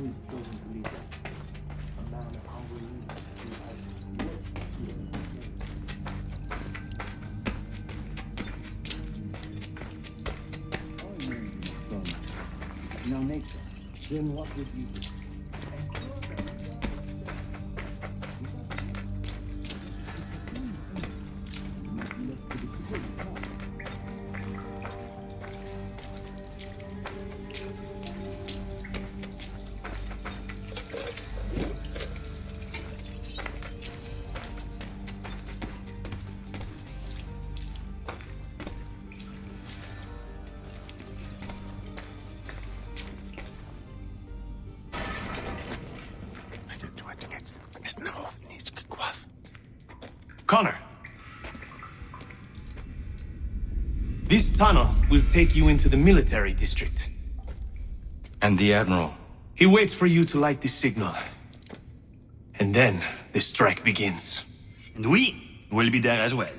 is going to lead us? A man of hungry living who has worked here in the game. Oh, no, son. Now, nature, then what would you do? Connor! This tunnel will take you into the military district. And the Admiral? He waits for you to light this signal. And then the strike begins. And we will be there as well.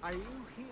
Are you here?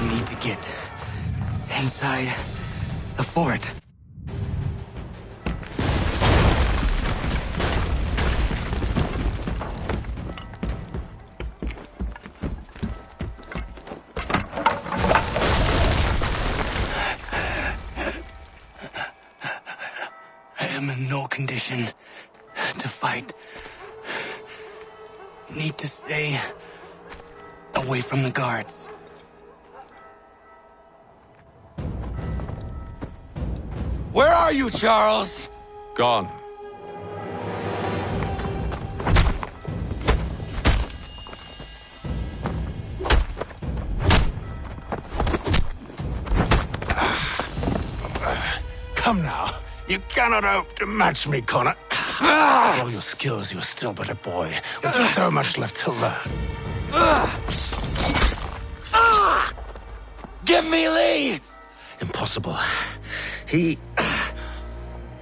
Need to get inside the fort. I am in no condition to fight. Need to stay away from the guards. Where are you, Charles? Gone. Come now. You cannot hope to match me, Connor. For all your skills, you are still but a boy, with so much left to learn. Give me Lee! Impossible. He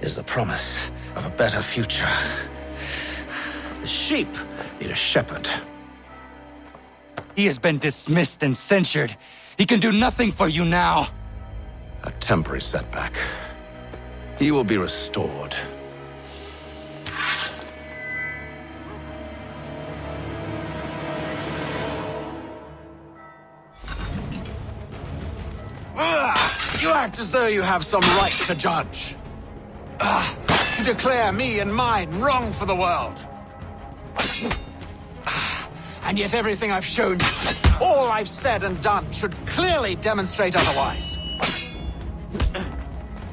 is the promise of a better future. The sheep need a shepherd. He has been dismissed and censured. He can do nothing for you now. A temporary setback. He will be restored. You act as though you have some right to judge. To declare me and mine wrong for the world. And yet everything I've shown you, all I've said and done, should clearly demonstrate otherwise.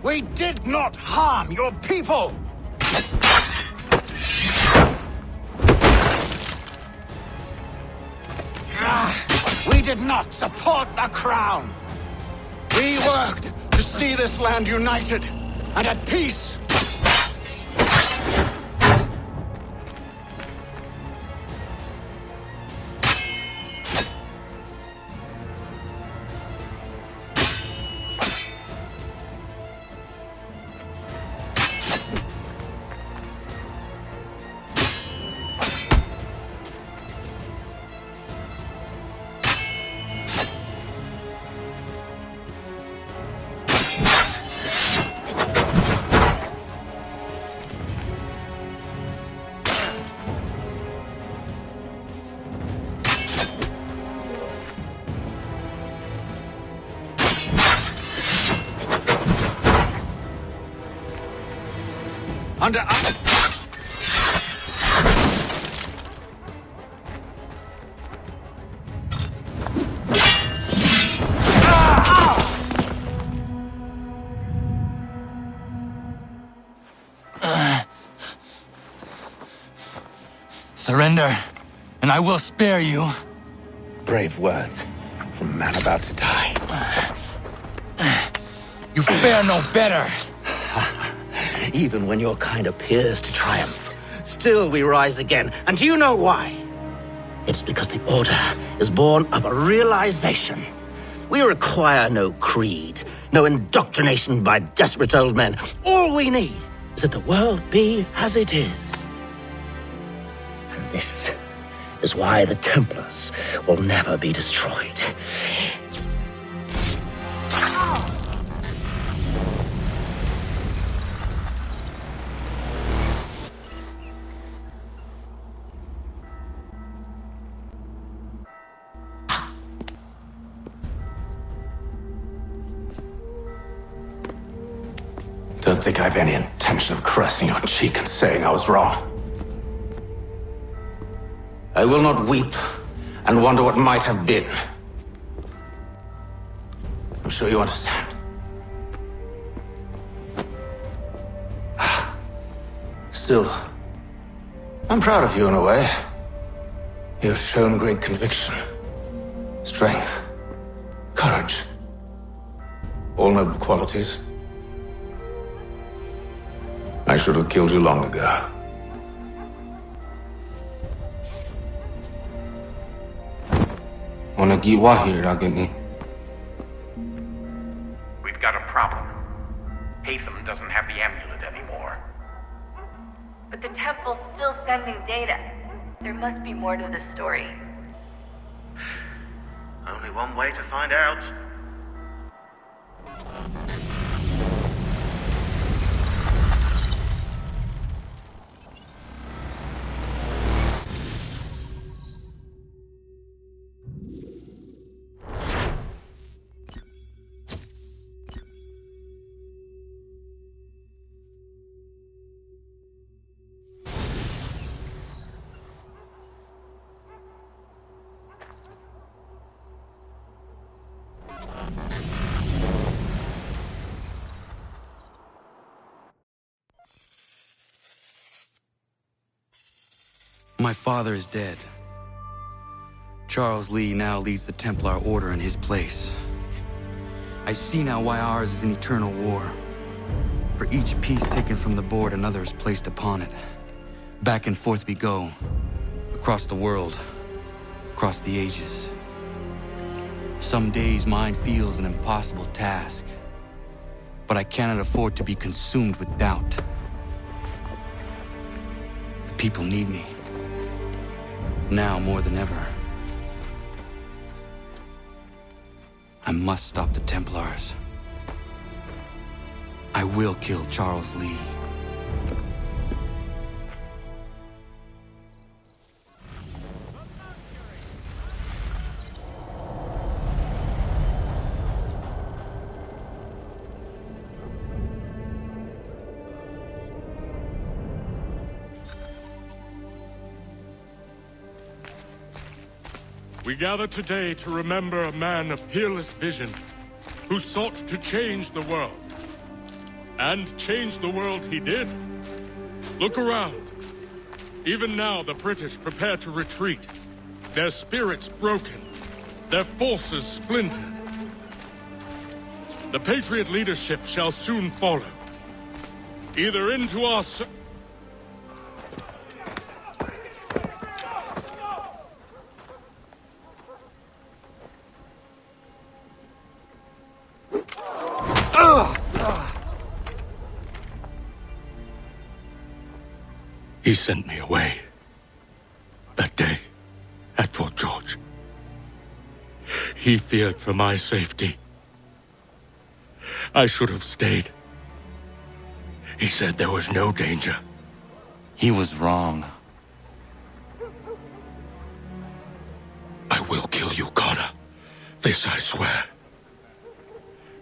We did not harm your people! We did not support the crown! We worked to see this land united and at peace! Under... Surrender, and I will spare you. Brave words from a man about to die. You fare no better. Even when your kind appears to triumph, still we rise again. And do you know why? It's because the Order is born of a realization. We require no creed, no indoctrination by desperate old men. All we need is that the world be as it is. And this is why the Templars will never be destroyed. Don't think I've any intention of caressing your cheek and saying I was wrong. I will not weep and wonder what might have been. I'm sure you understand. Still, I'm proud of you in a way. You've shown great conviction, strength, courage. All noble qualities. I should have killed you long ago. We've got a problem. Hatham doesn't have the amulet anymore. But the temple's still sending data. There must be more to this story. Only one way to find out. My father is dead. Charles Lee now leads the Templar Order in his place. I see now why ours is an eternal war. For each piece taken from the board, another is placed upon it. Back and forth we go, across the world, across the ages. Some days mine feels an impossible task, but I cannot afford to be consumed with doubt. The people need me. Now more than ever. I must stop the Templars. I will kill Charles Lee. We gather today to remember a man of peerless vision who sought to change the world. And change the world he did. Look around. Even now, the British prepare to retreat. Their spirits broken. Their forces splintered. The Patriot leadership shall soon follow. Either into us... He sent me away. That day, at Fort George. He feared for my safety. I should have stayed. He said there was no danger. He was wrong. I will kill you, Connor. This I swear.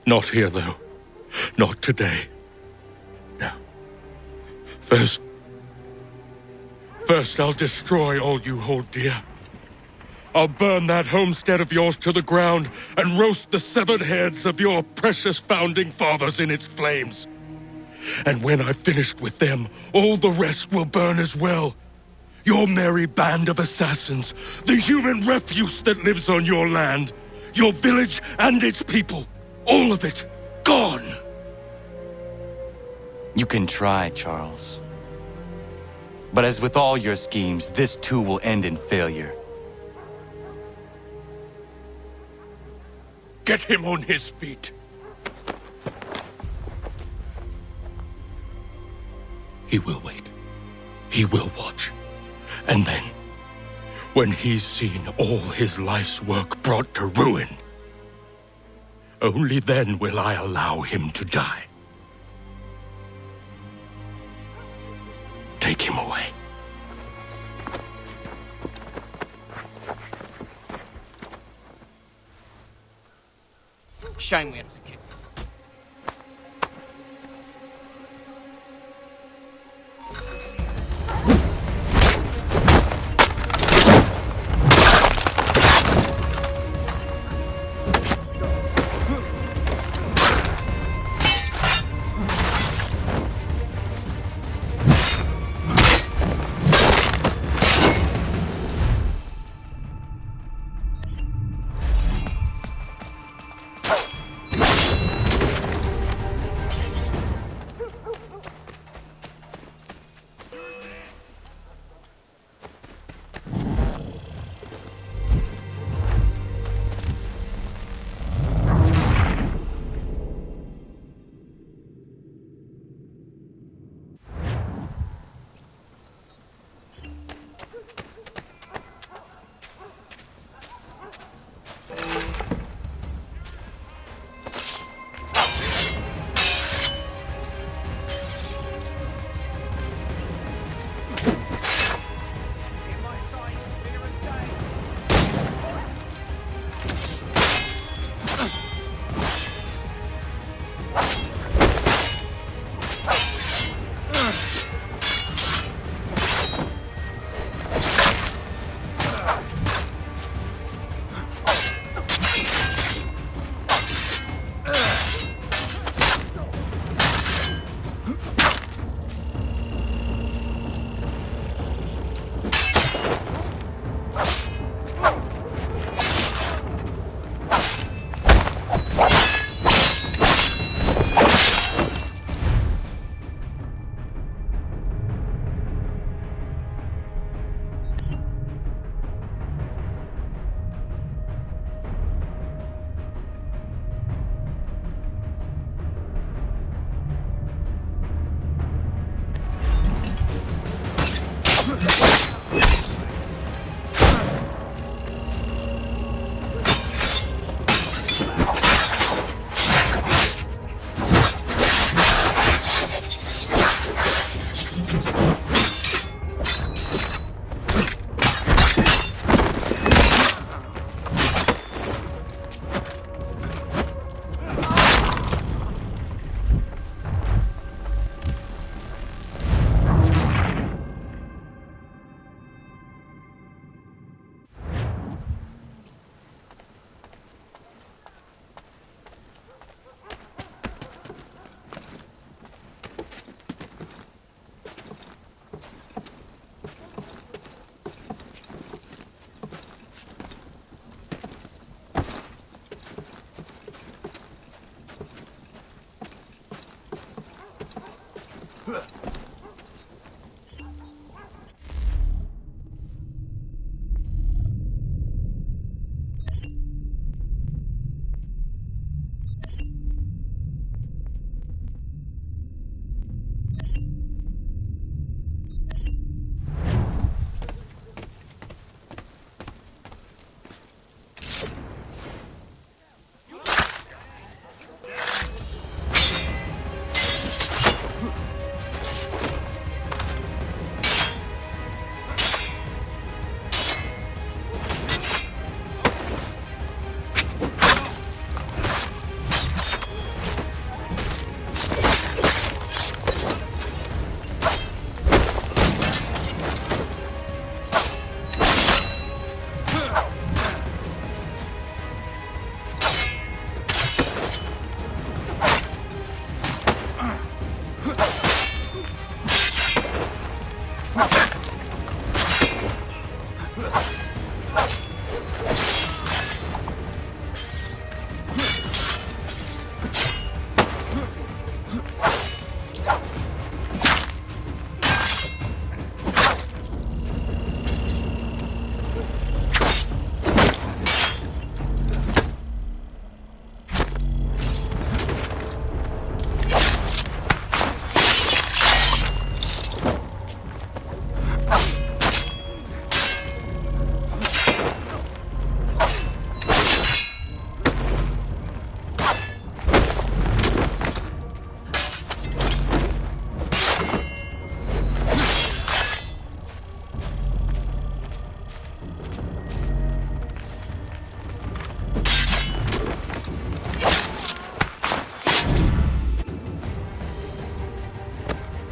Not here, though. Not today. No. First, I'll destroy all you hold dear. I'll burn that homestead of yours to the ground and roast the severed heads of your precious founding fathers in its flames. And when I've finished with them, all the rest will burn as well. Your merry band of assassins, the human refuse that lives on your land, your village and its people, all of it, gone. You can try, Charles. But as with all your schemes, this too will end in failure. Get him on his feet. He will wait. He will watch. And then, when he's seen all his life's work brought to ruin, only then will I allow him to die. Take him away. Shame we have to kill.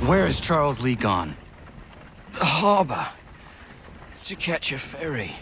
Where is Charles Lee gone? The harbor. To catch a ferry.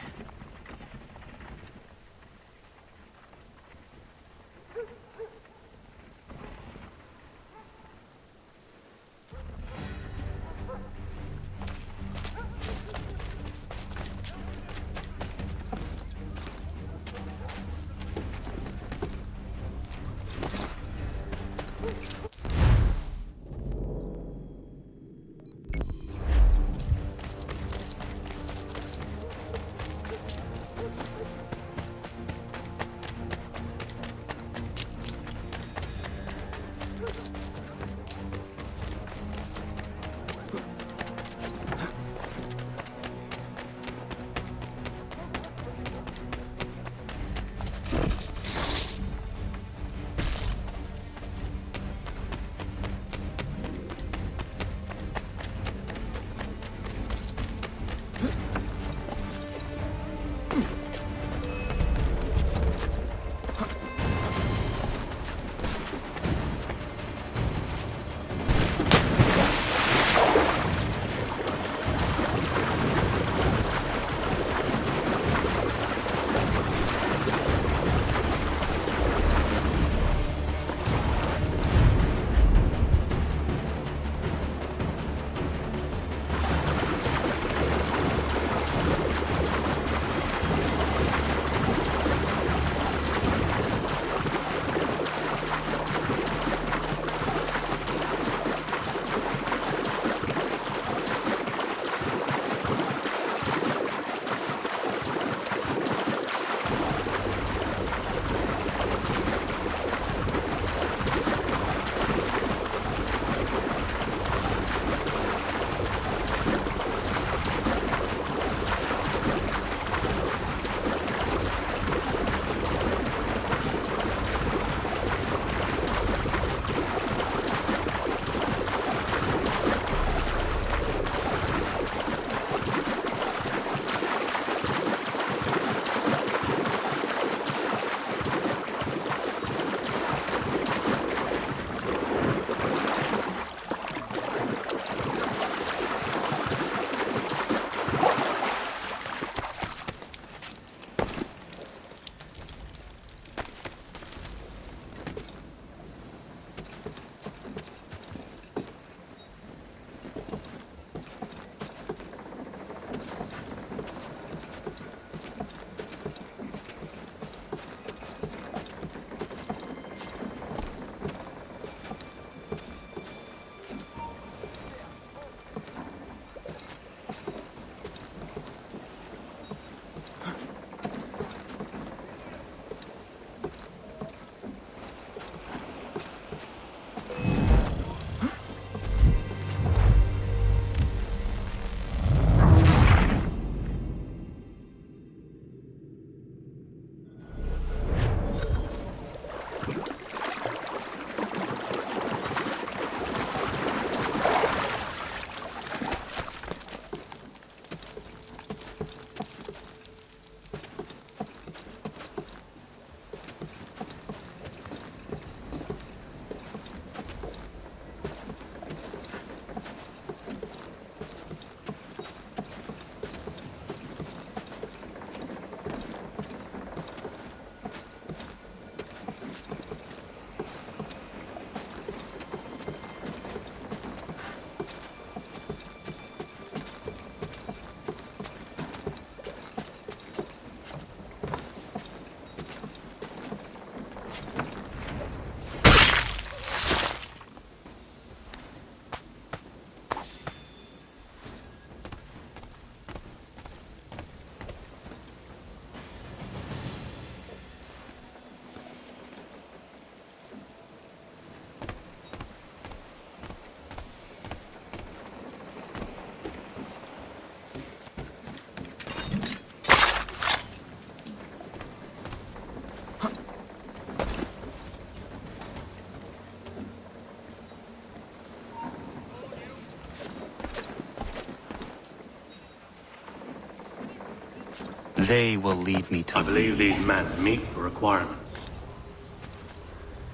They will lead me to I believe these men meet the requirements.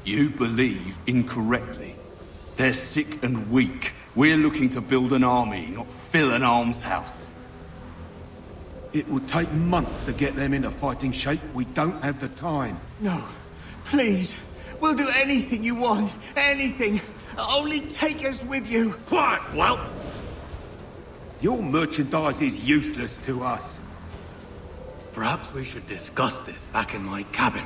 You believe incorrectly. They're sick and weak. We're looking to build an army, not fill an almshouse. It would take months to get them into fighting shape. We don't have the time. No. Please. We'll do anything you want. Anything. Only take us with you. Quiet, whelp! Your merchandise is useless to us. Perhaps we should discuss this back in my cabin.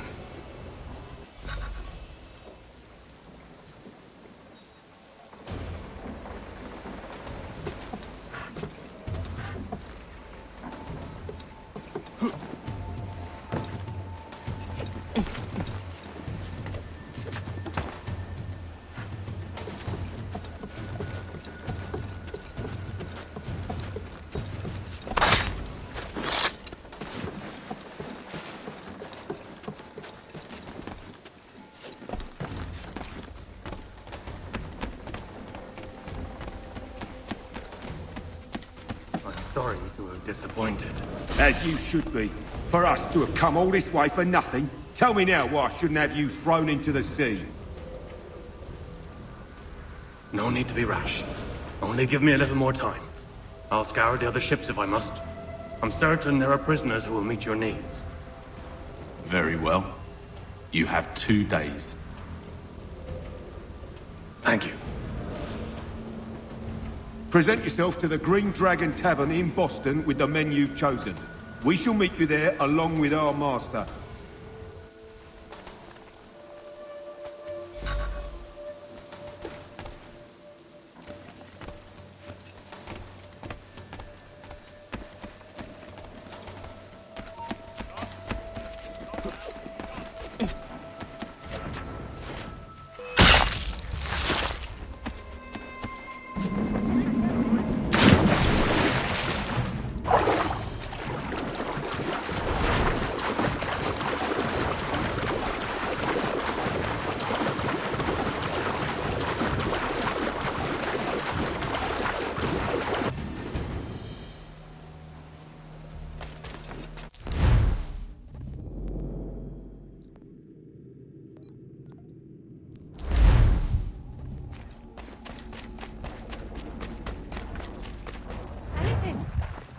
Sorry to have disappointed. As you should be. For us to have come all this way for nothing. Tell me now why I shouldn't have you thrown into the sea. No need to be rash. Only give me a little more time. I'll scour the other ships if I must. I'm certain there are prisoners who will meet your needs. Very well. You have 2 days. Thank you. Present yourself to the Green Dragon Tavern in Boston with the men you've chosen. We shall meet you there along with our master.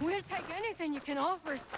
We'll take anything you can offer us.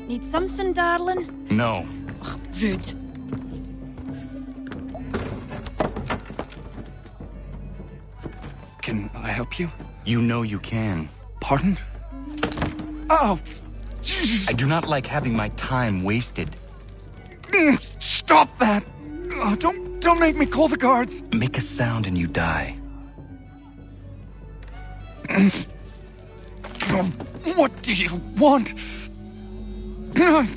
Need something, darling? No. Ugh, rude. Can I help you? You know you can. Pardon? Oh, Jesus! I do not like having my time wasted. Stop that! Oh, don't make me call the guards. Make a sound and you die. What do you want?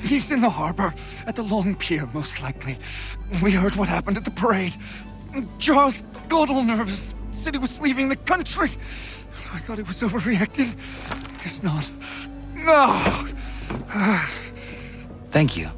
He's in the harbor, at the Long Pier, most likely. We heard what happened at the parade. Charles got all nervous, said he was leaving the country. I thought he was overreacting. Guess not. No! Thank you.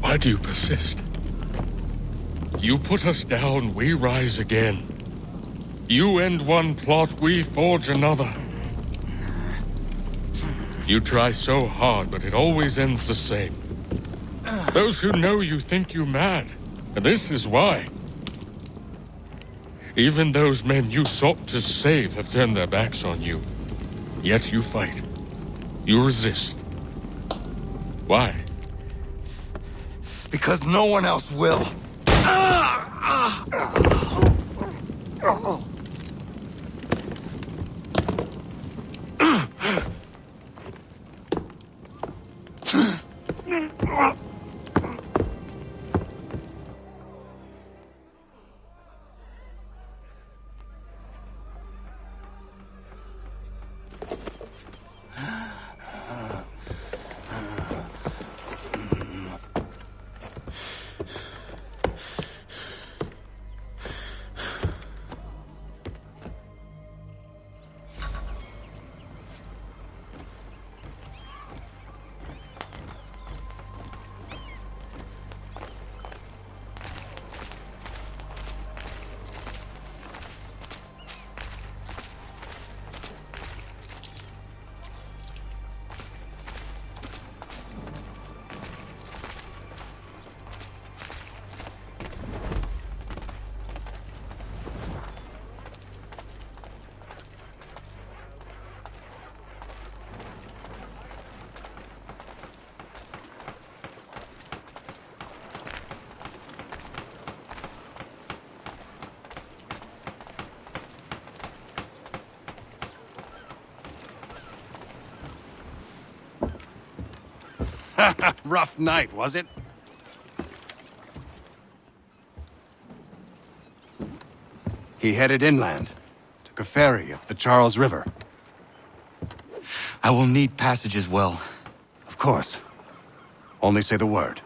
Why do you persist? You put us down, we rise again. You end one plot, we forge another. You try so hard, but it always ends the same. Those who know you think you mad, and this is why. Even those men you sought to save have turned their backs on you. Yet you fight. You resist. Why? Because no one else will. Rough night, was it? He headed inland, took a ferry up the Charles River. I will need passage as well. Of course. Only say the word.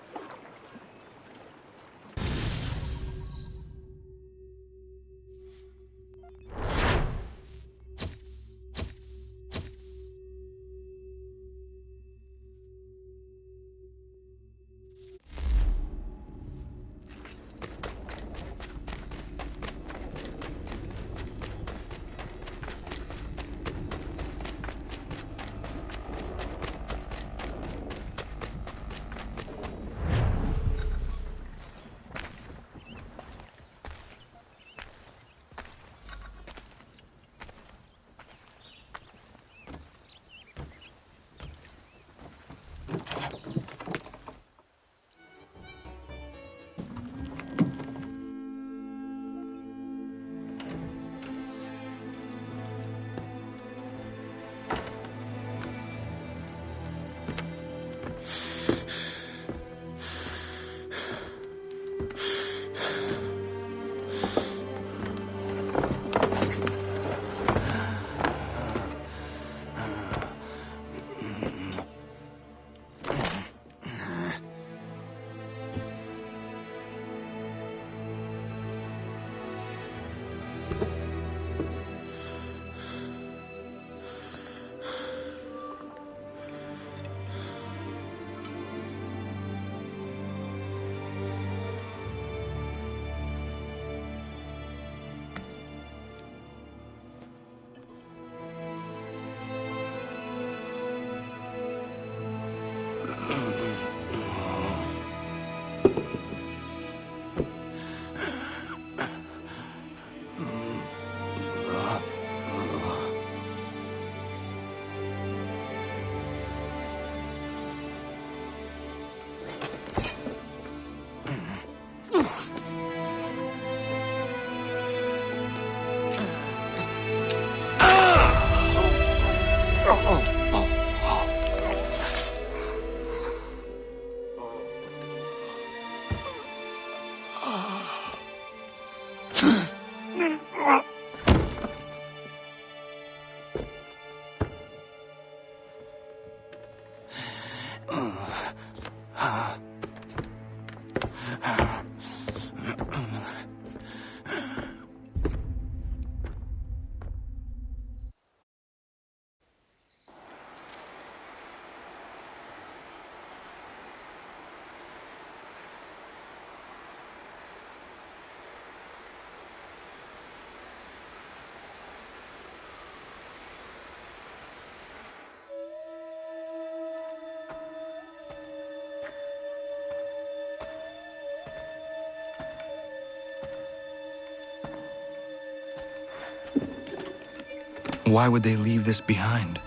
Why would they leave this behind?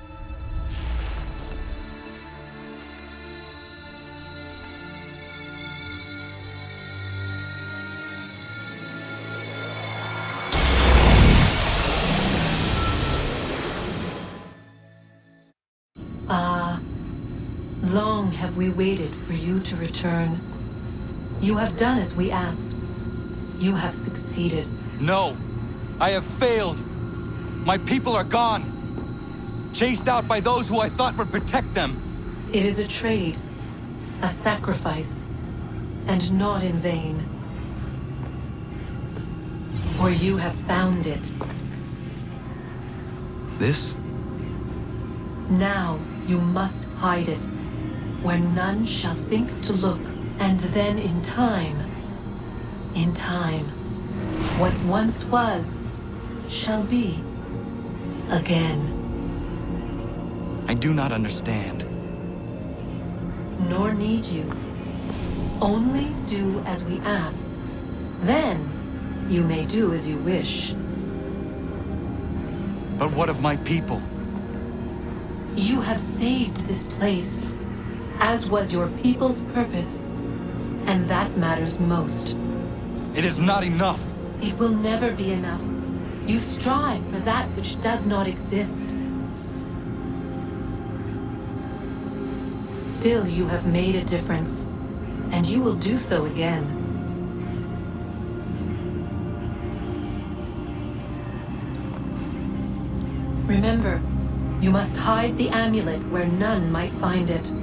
Long have we waited for you to return. You have done as we asked. You have succeeded. No! I have failed! My people are gone! Chased out by those who I thought would protect them! It is a trade, a sacrifice, and not in vain. For you have found it. This? Now you must hide it, where none shall think to look, and then in time, what once was, shall be again. I do not understand. Nor need you. Only do as we ask. Then, you may do as you wish. But what of my people? You have saved this place, as was your people's purpose, and that matters most. It is not enough. It will never be enough. You strive for that which does not exist. Still, you have made a difference, and you will do so again. Remember, you must hide the amulet where none might find it.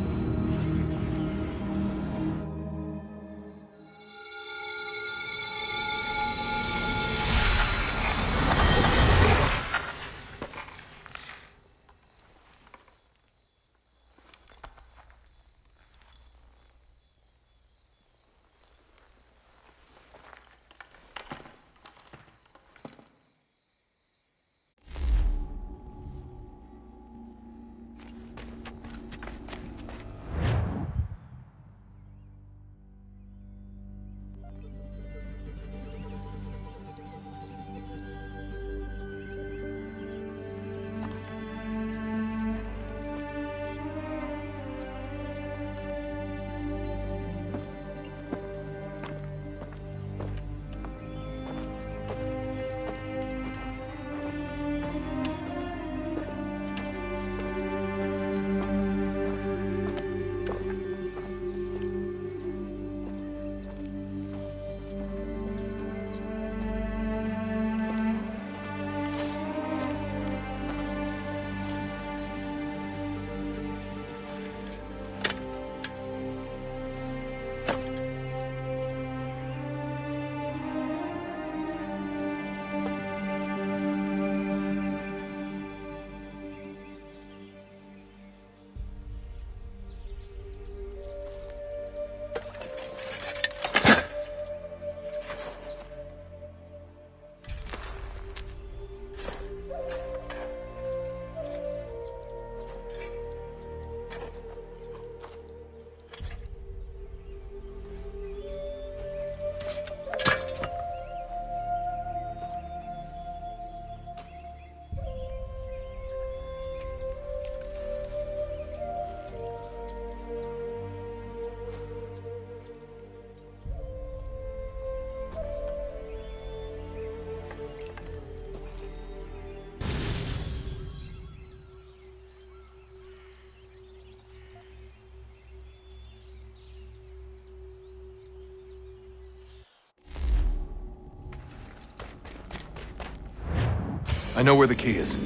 I know where the key is.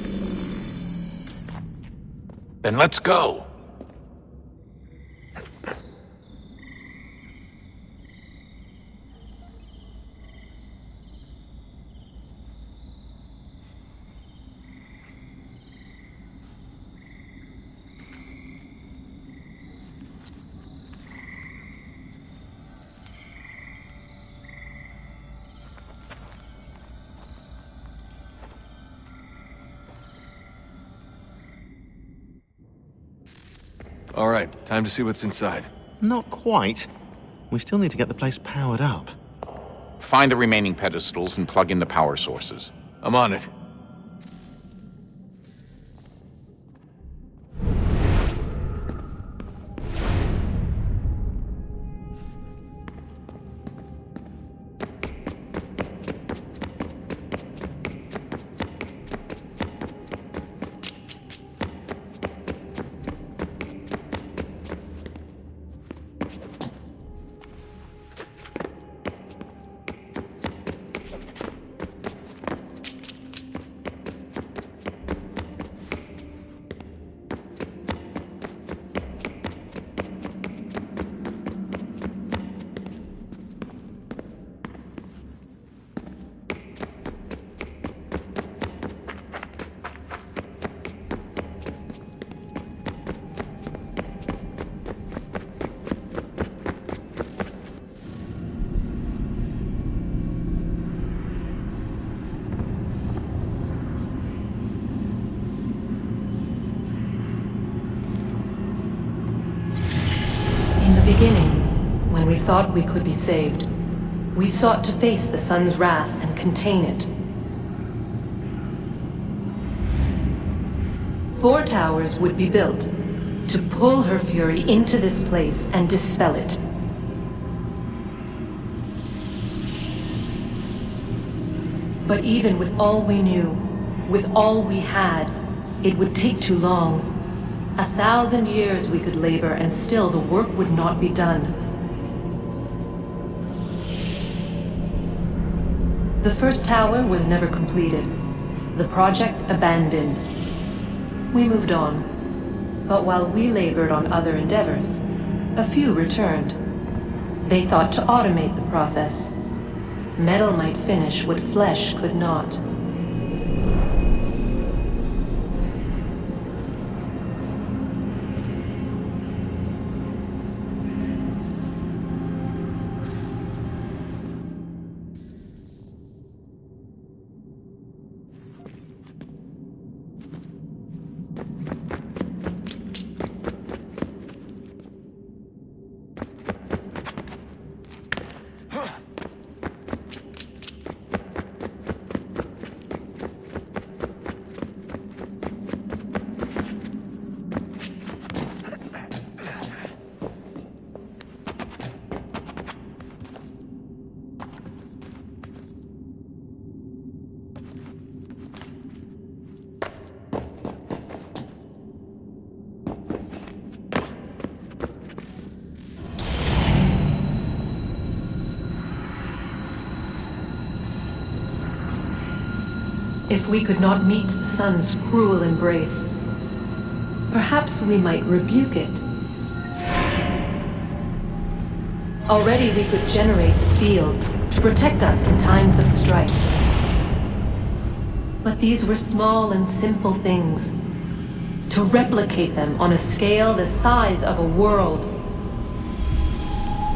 Then let's go! All right, time to see what's inside. Not quite. We still need to get the place powered up. Find the remaining pedestals and plug in the power sources. I'm on it. In the beginning, when we thought we could be saved, we sought to face the sun's wrath and contain it. 4 towers would be built to pull her fury into this place and dispel it. But even with all we knew, with all we had, it would take too long. 1,000 years we could labor and still the work would not be done. The first tower was never completed. The project abandoned. We moved on. But while we labored on other endeavors, a few returned. They thought to automate the process. Metal might finish what flesh could not. If we could not meet the sun's cruel embrace, perhaps we might rebuke it. Already we could generate the fields to protect us in times of strife. But these were small and simple things. To replicate them on a scale the size of a world,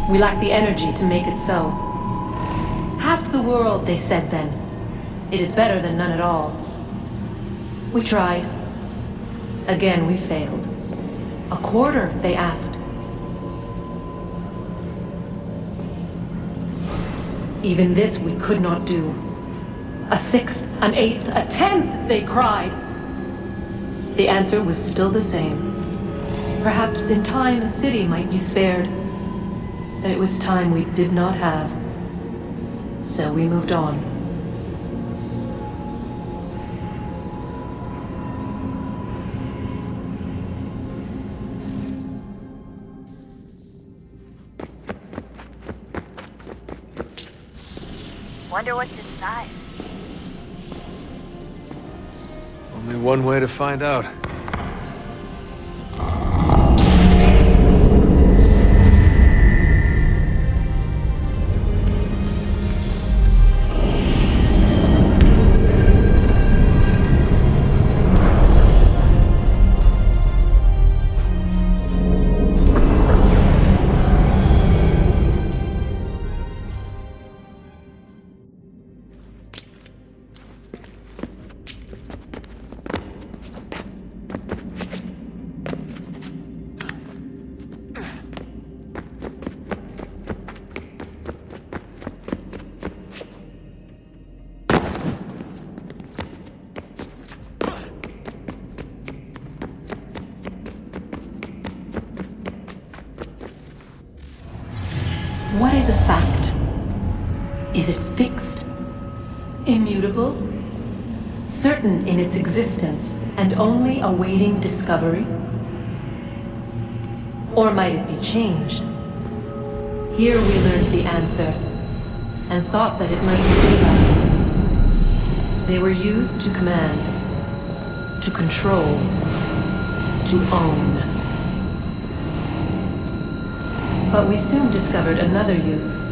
we lacked the energy to make it so. Half the world, they said then. It is better than none at all. We tried. Again, we failed. A quarter, they asked. Even this we could not do. A 1/6, an 1/8, a 1/10, they cried. The answer was still the same. Perhaps in time a city might be spared. But it was time we did not have. So we moved on. Wonder what's inside. Only one way to find out. What is a fact? Is it fixed? Immutable? Certain in its existence and only awaiting discovery? Or might it be changed? Here we learned the answer and thought that it might save us. They were used to command, to control, to own. But we soon discovered another use.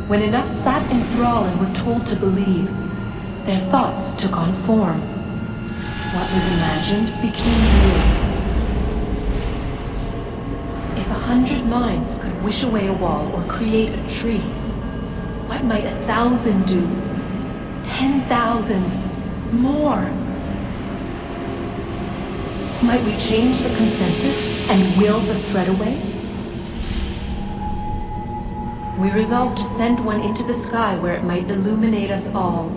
When enough sat in thrall and were told to believe, their thoughts took on form. What was imagined became real. If 100 minds could wish away a wall or create a tree, what might 1,000 do? 10,000? More? Might we change the consensus and will the thread away? We resolved to send one into the sky where it might illuminate us all.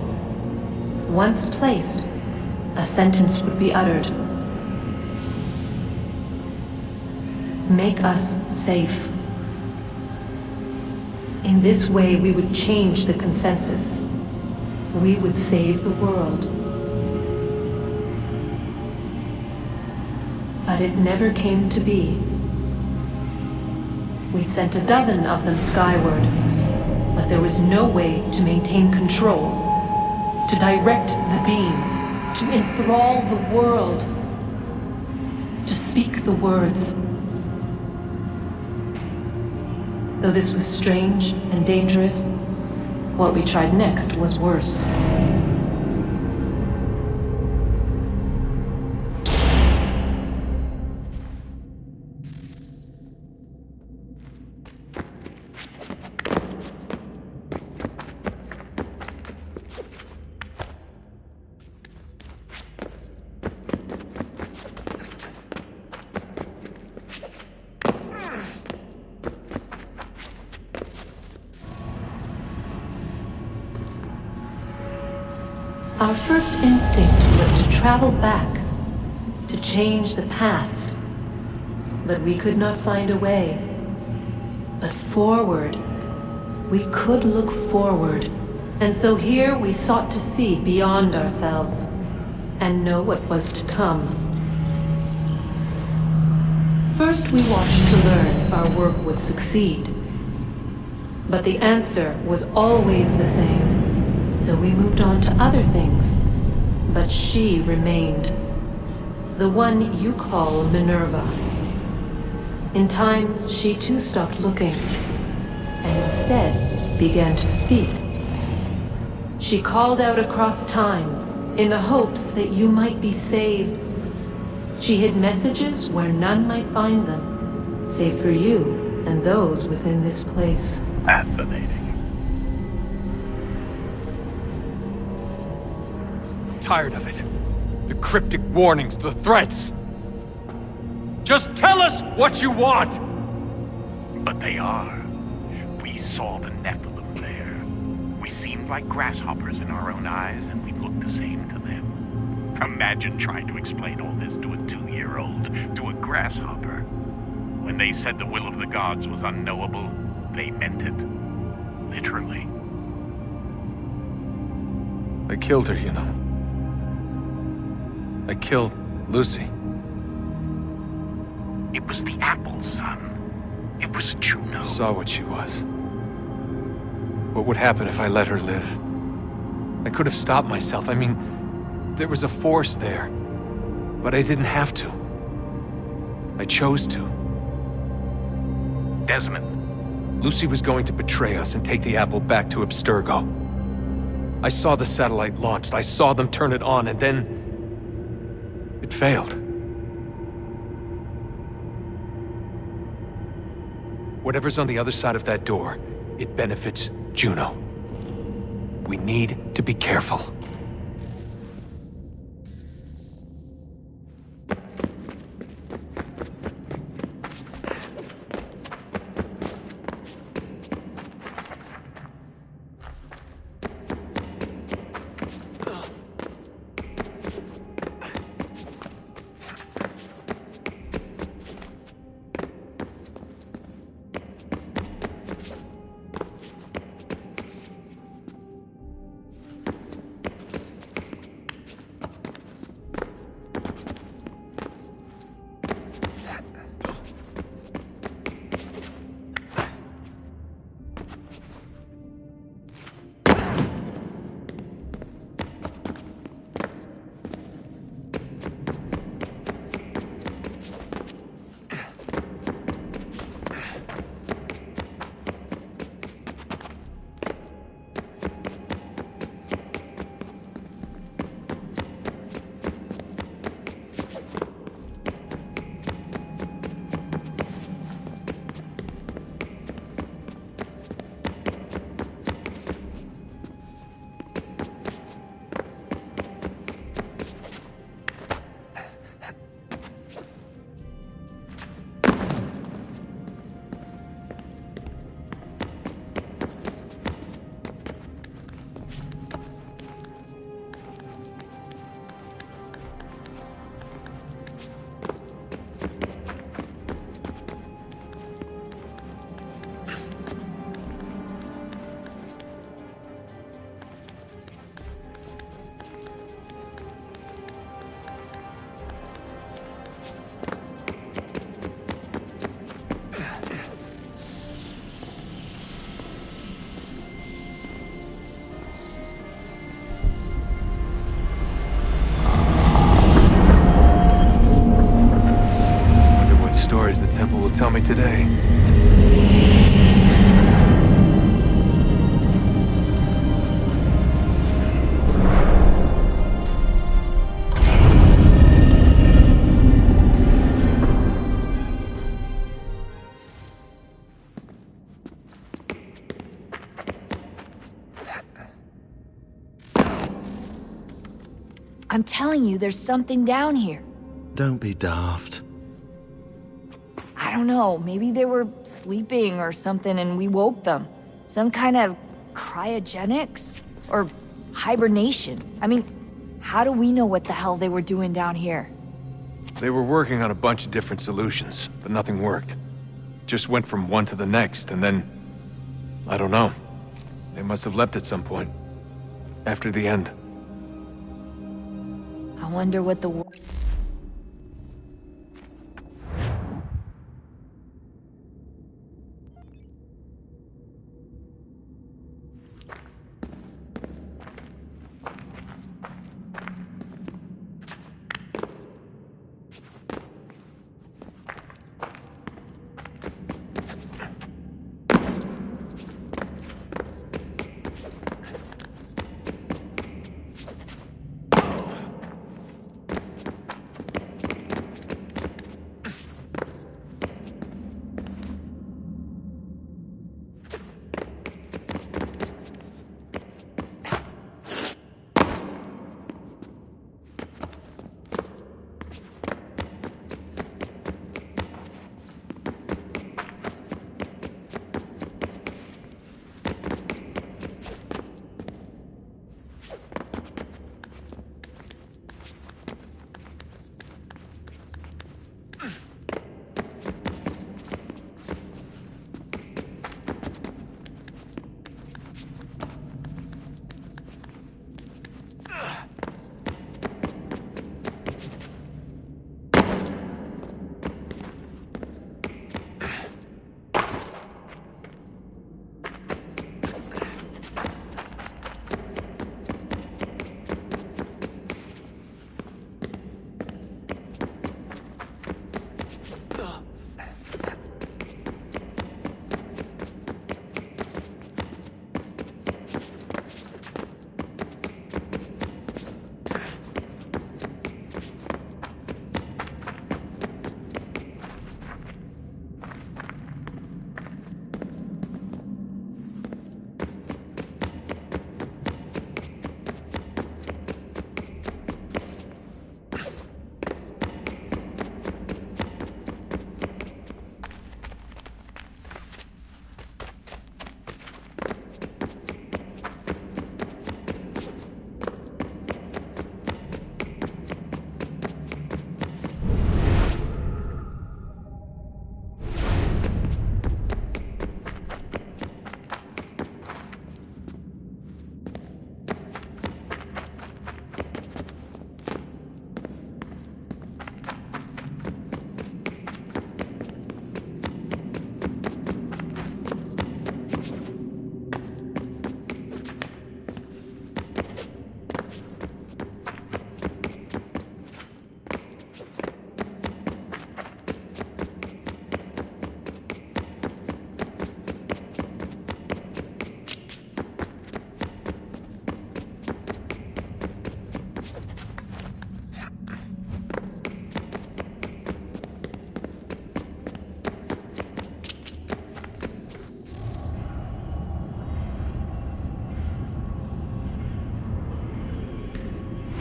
Once placed, a sentence would be uttered. Make us safe. In this way, we would change the consensus. We would save the world. But it never came to be. We sent a dozen of them skyward, but there was no way to maintain control, to direct the beam, to enthrall the world, to speak the words. Though this was strange and dangerous, what we tried next was worse. Our first instinct was to travel back, to change the past. But we could not find a way. But forward, we could look forward. And so here we sought to see beyond ourselves, and know what was to come. First we watched to learn if our work would succeed. But the answer was always the same. So we moved on to other things, but she remained. The one you call Minerva. In time, she too stopped looking, and instead began to speak. She called out across time, in the hopes that you might be saved. She hid messages where none might find them, save for you and those within this place. Fascinating. Tired of it. The cryptic warnings, the threats. Just tell us what you want! But they are. We saw the Nephilim there. We seemed like grasshoppers in our own eyes, and we looked the same to them. Imagine trying to explain all this to a 2-year-old, to a grasshopper. When they said the will of the gods was unknowable, they meant it. Literally. I killed her, you know. I killed Lucy. It was the apple, son. It was Juno. I saw what she was. What would happen if I let her live? I could have stopped myself. I mean, there was a force there. But I didn't have to. I chose to. Desmond. Lucy was going to betray us and take the apple back to Abstergo. I saw the satellite launched. I saw them turn it on, and then it failed. Whatever's on the other side of that door, it benefits Juno. We need to be careful. today. I'm telling you, there's something down here. Don't be daft. I don't know, maybe they were sleeping or something and we woke them. Some kind of cryogenics? Or hibernation. I mean, how do we know what the hell they were doing down here? They were working on a bunch of different solutions, but nothing worked. Just went from one to the next, and then... I don't know. They must have left at some point. After the end. I wonder what the...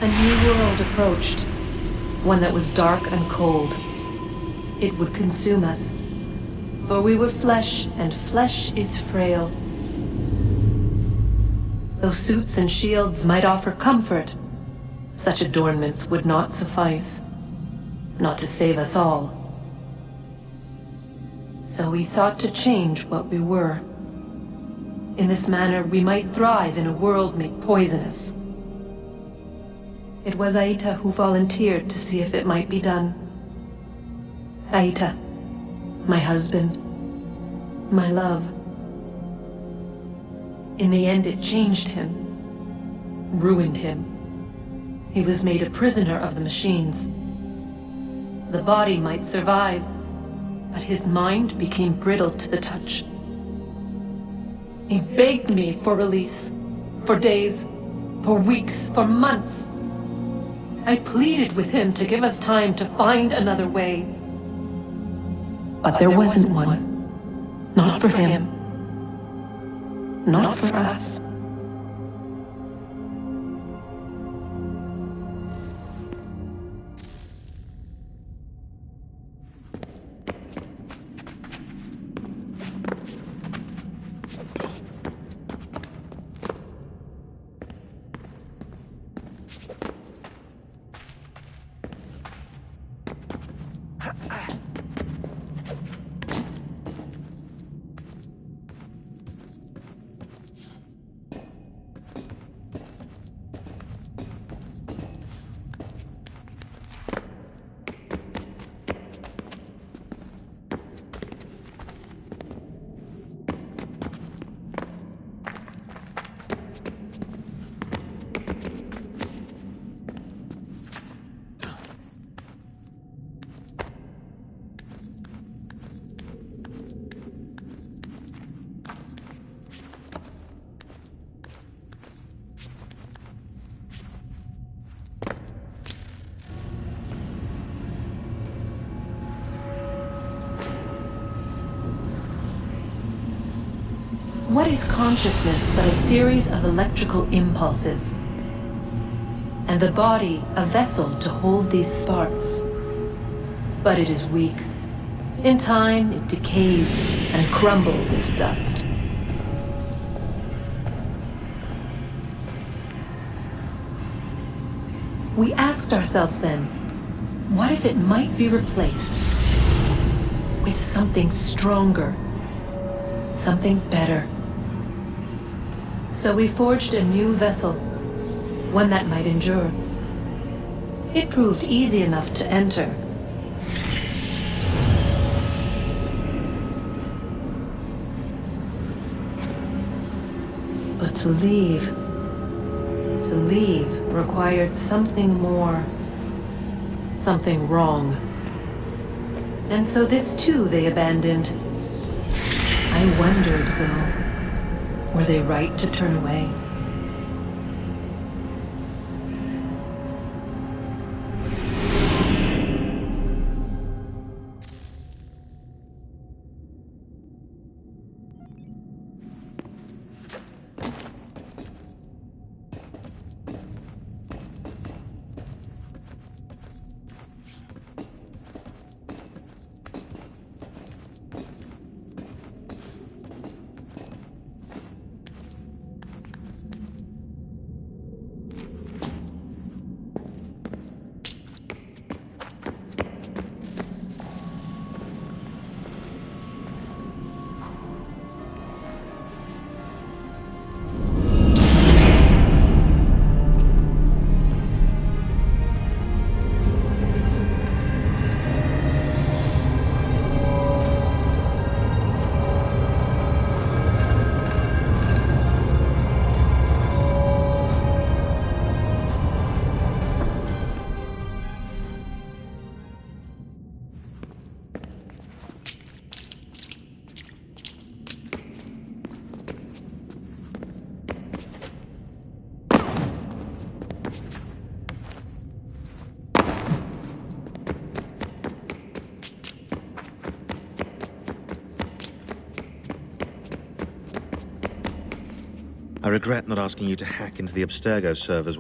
A new world approached, one that was dark and cold. It would consume us, for we were flesh, and flesh is frail. Though suits and shields might offer comfort, such adornments would not suffice, not to save us all. So we sought to change what we were. In this manner, we might thrive in a world made poisonous. It was Aita who volunteered to see if it might be done. Aita, my husband, my love. In the end, it changed him, ruined him. He was made a prisoner of the machines. The body might survive, but his mind became brittle to the touch. He begged me for release, for days, for weeks, for months. I pleaded with him to give us time to find another way. But there wasn't one. Not for him. Not for us. What is consciousness but a series of electrical impulses? And the body a vessel to hold these sparks. But it is weak. In time, it decays and crumbles into dust. We asked ourselves then, what if it might be replaced with something stronger, something better? So we forged a new vessel, one that might endure. It proved easy enough to enter. But to leave required something more, something wrong. And so this too they abandoned. I wondered, though, were they right to turn away? I regret not asking you to hack into the Abstergo servers.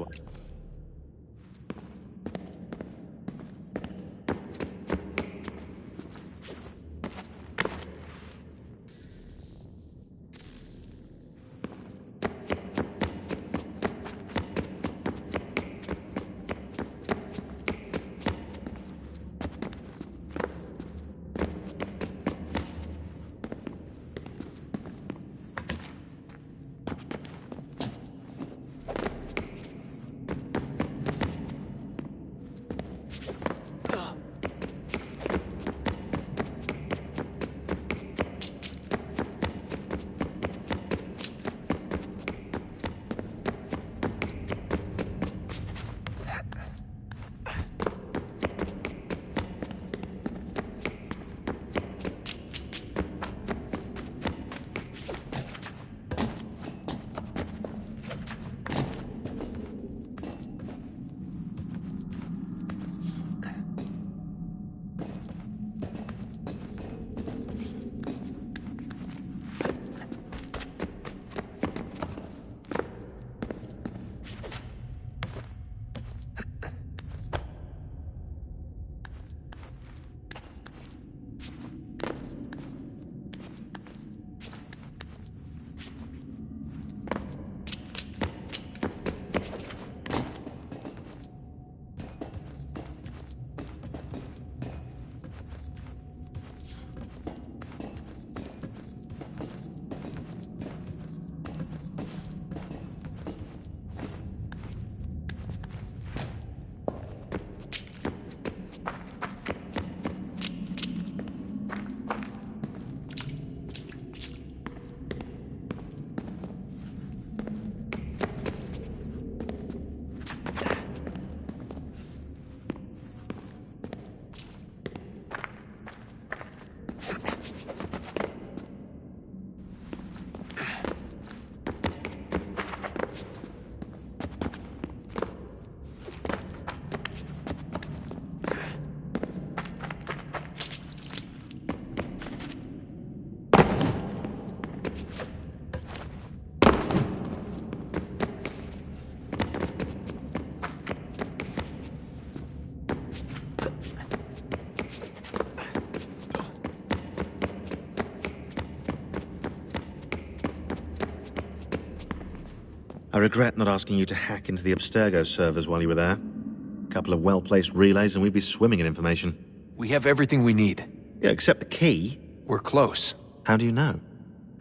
I regret not asking you to hack into the Abstergo servers while you were there. A couple of well-placed relays and we'd be swimming in information. We have everything we need. Yeah, except the key. We're close. How do you know?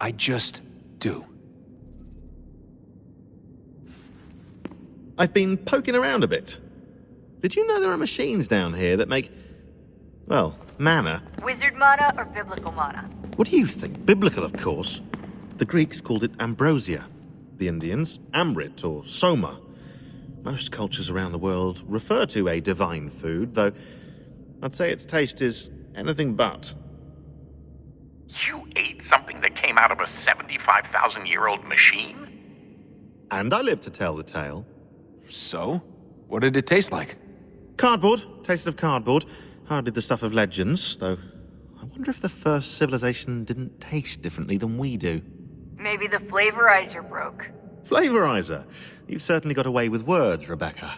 I just do. I've been poking around a bit. Did you know there are machines down here that make, well, mana? Wizard mana or biblical mana? What do you think? Biblical, of course. The Greeks called it ambrosia. The Indians, amrit or soma. Most cultures around the world refer to a divine food, though I'd say its taste is anything but. You ate something that came out of a 75,000-year-old machine? And I live to tell the tale. So? What did it taste like? Cardboard. Tasted of cardboard. Hardly the stuff of legends, though. I wonder if the first civilization didn't taste differently than we do. Maybe the flavorizer broke. Flavorizer? You've certainly got away with words, Rebecca.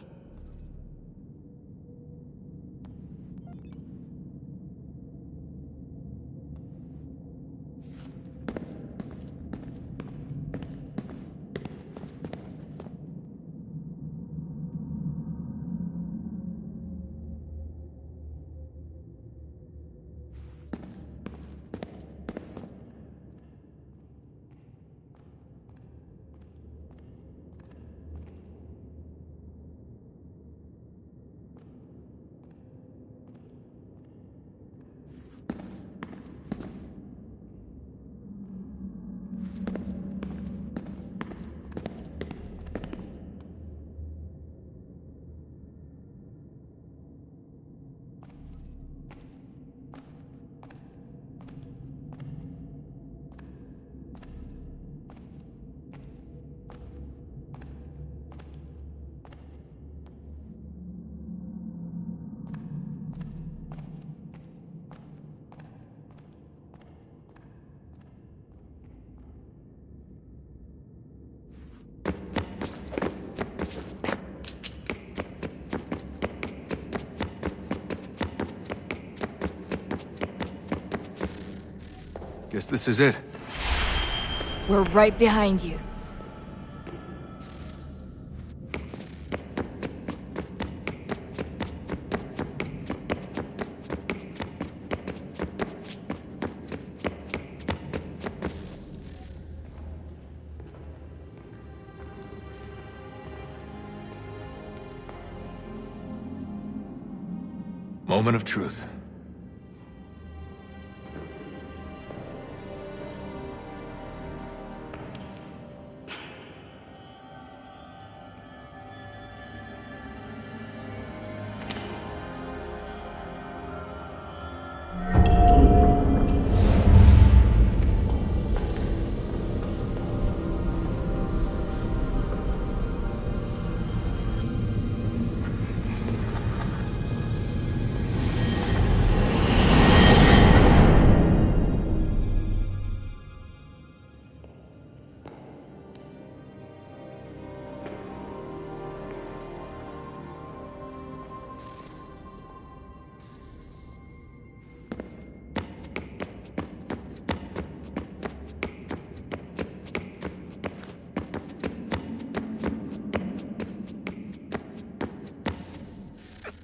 Guess this is it. We're right behind you. Moment of truth.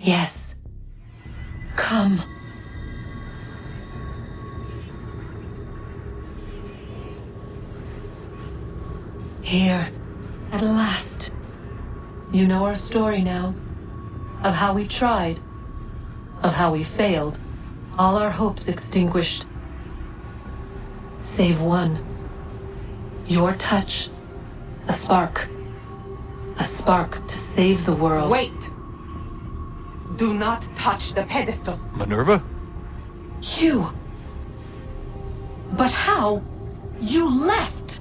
Yes. Come. Here, at last. You know our story now. Of how we tried. Of how we failed. All our hopes extinguished. Save one. Your touch. A spark. A spark to save the world. Wait! Do not touch the pedestal. Minerva? You! But how? You left!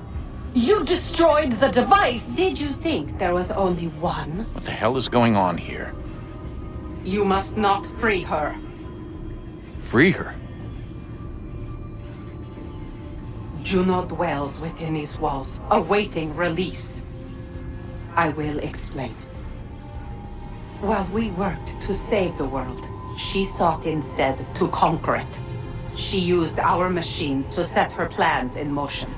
You destroyed the device! Did you think there was only one? What the hell is going on here? You must not free her. Free her? Juno dwells within these walls, awaiting release. I will explain. While we worked to save the world, she sought instead to conquer it. She used our machines to set her plans in motion.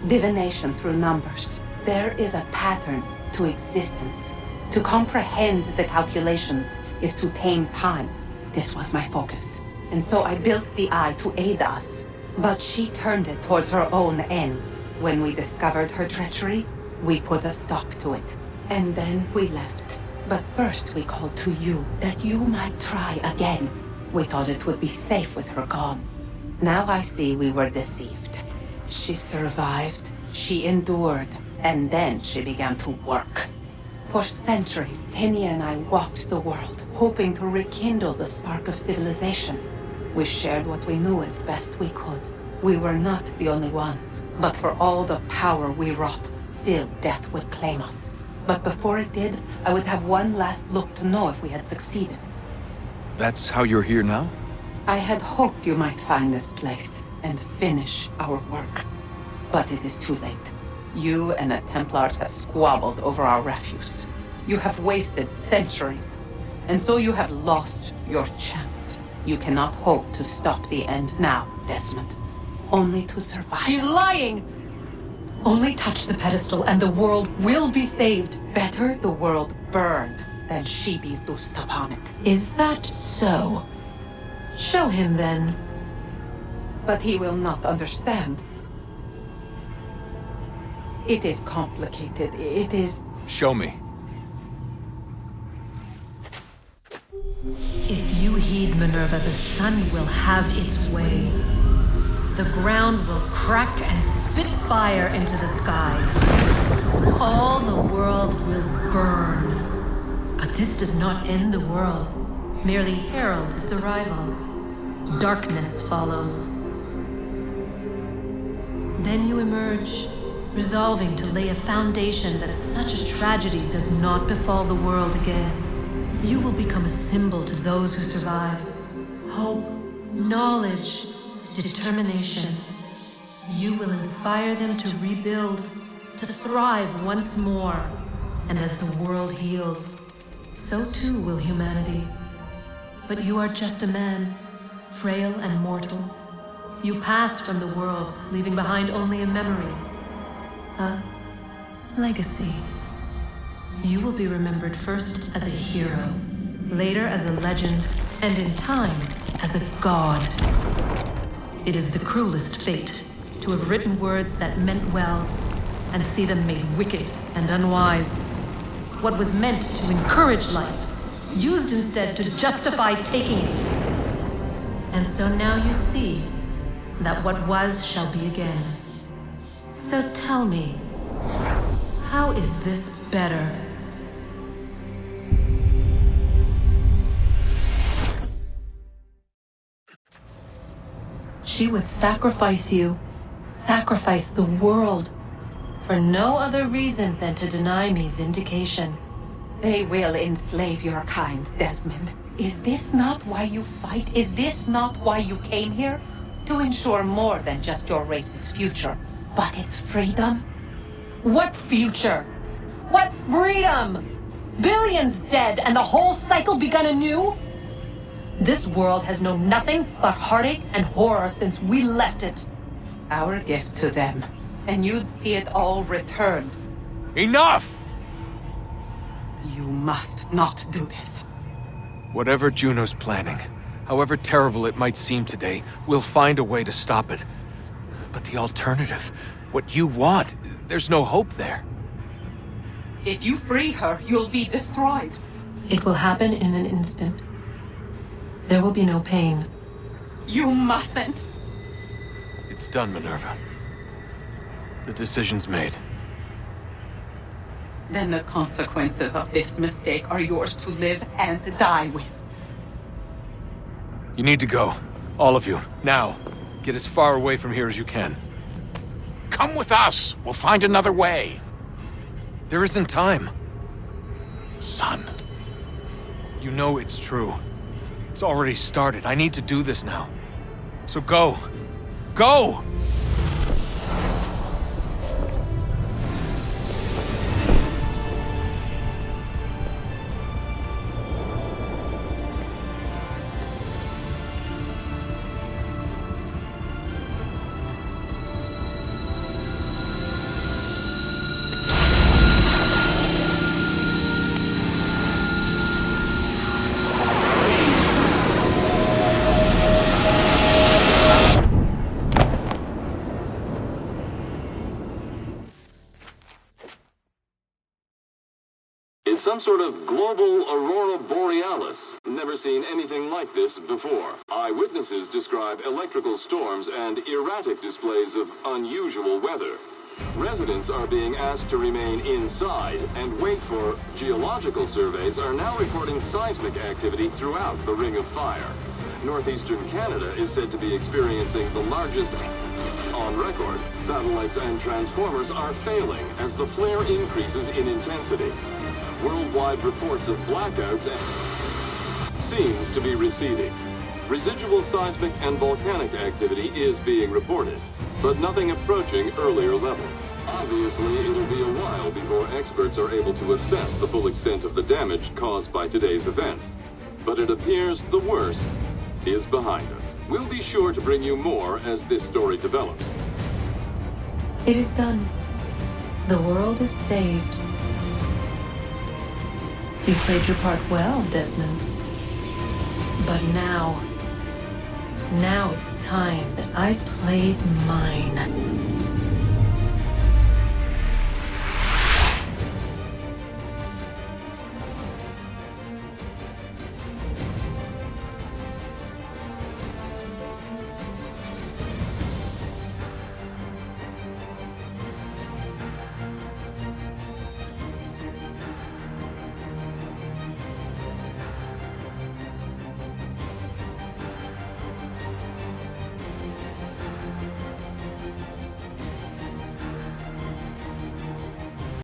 Divination through numbers, There is a pattern to existence. To comprehend the calculations is to tame time. This was my focus. And so I built the eye to aid us. But she turned it towards her own ends. When we discovered her treachery, we put a stop to it. And then we left. But first we called to you that you might try again. We thought it would be safe with her gone. Now I see we were deceived. She survived, she endured, and then she began to work. For centuries, Tinia and I walked the world, hoping to rekindle the spark of civilization. We shared what we knew as best we could. We were not the only ones, but for all the power we wrought, still death would claim us. But before it did, I would have one last look to know if we had succeeded. That's how you're here now? I had hoped you might find this place and finish our work. But it is too late. You and the Templars have squabbled over our refuse. You have wasted centuries, and so you have lost your chance. You cannot hope to stop the end now, Desmond. Only to survive. She's lying! Only touch the pedestal and the world will be saved. Better the world burn than she be loosed upon it. Is that so? Show him then. But he will not understand. It is complicated. It is... Show me. If you heed Minerva, the sun will have its way. The ground will crack and spit fire into the skies. All the world will burn. But this does not end the world, merely heralds its arrival. Darkness follows. Then you emerge, resolving to lay a foundation that such a tragedy does not befall the world again. You will become a symbol to those who survive. Hope, knowledge, determination. You will inspire them to rebuild, to thrive once more. And as the world heals, so too will humanity. But you are just a man, frail and mortal. You pass from the world, leaving behind only a memory. A legacy. You will be remembered first as a hero, later as a legend, and in time, as a god. It is the cruelest fate to have written words that meant well, and see them made wicked and unwise. What was meant to encourage life, used instead to justify taking it. And so now you see that what was shall be again. So tell me, how is this better? She would sacrifice you, sacrifice the world, for no other reason than to deny me vindication. They will enslave your kind, Desmond. Is this not why you fight? Is this not why you came here? To ensure more than just your race's future, but its freedom? What future? What freedom? Billions dead and the whole cycle begun anew? This world has known nothing but heartache and horror since we left it. Our gift to them, and you'd see it all returned. Enough! You must not do this. Whatever Juno's planning, however terrible it might seem today, we'll find a way to stop it. But the alternative, what you want, there's no hope there. If you free her, you'll be destroyed. It will happen in an instant. There will be no pain. You mustn't. It's done, Minerva. The decision's made. Then the consequences of this mistake are yours to live and die with. You need to go. All of you. Now. Get as far away from here as you can. Come with us. We'll find another way. There isn't time. Son. You know it's true. It's already started. I need to do this now. So go. Go! some sort of global aurora borealis. Never seen anything like this before. Eyewitnesses describe electrical storms and erratic displays of unusual weather. Residents are being asked to remain inside and wait for geological surveys are now reporting seismic activity throughout the Ring of Fire. Northeastern Canada is said to be experiencing the largest on record. Satellites and transformers are failing as the flare increases in intensity. Worldwide reports of blackouts seems to be receding. Residual seismic and volcanic activity is being reported, but nothing approaching earlier levels. Obviously, it'll be a while before experts are able to assess the full extent of the damage caused by today's events. But it appears the worst is behind us. We'll be sure to bring you more as this story develops. It is done. The world is saved. You played your part well, Desmond. But now it's time that I played mine.